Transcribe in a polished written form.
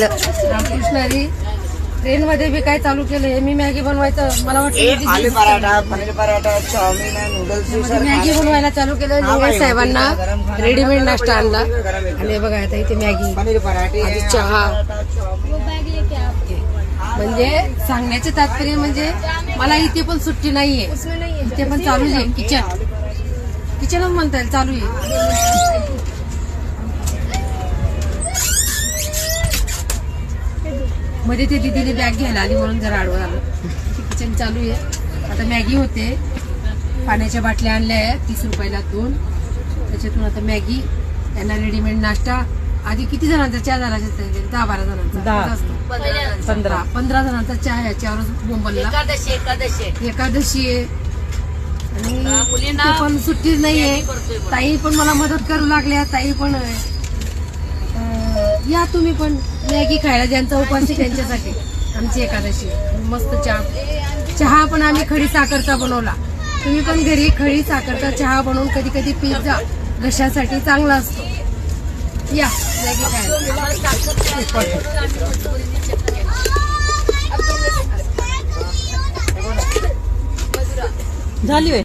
Ramakrishna Hari train मध्ये बी काय चालू केलं हे मी मॅगी बनवायचं मला वाटतं आलू paratha paneer paratha chow mein noodles Maggi बनवायला चालू केलं लिंगायत साहेबांना रेडीमेड नाश्ता आणला आणि हे बघा आता इथे मॅगी पनीर पराठे आणि चहा म्हणजे सांगण्याचे तात्पर्य म्हणजे मला इथे पण सुट्टी नाहीये इथे पण चालूच आहे किचनच म्हणता येईल चालू आहे मध्ये ते दीदीने बॅग घ्यायला आली म्हणून जरा आडवं आलं किचन चालू आहे आता मॅगी होते पाण्याच्या बाटल्या आणल्या आहेत 30 रुपयाला 2 त्याच्यातून आता मॅगी त्यांना रेडीमेड नाश्ता आधी किती जणांचा चहा झाला 10-12 जणांचा 15 जणांचा चहा याच्यावरच बोंबलला एकादशी आहे आणि पण सुट्टी नाहीये ताई पण मला मदत करू लागल्या ताई पण या तुम्ही पण मॅगी खायला ज्यांचा उपास आहे त्यांच्यासाठी आमची एकादशी मस्त चहा पण आम्ही खडी साखरचा बनवला तुम्ही पण घरी खडी साखरचा चहा बनवून कधी कधी पीत जा घशासाठी चांगला असतो या मॅगी खायला झाली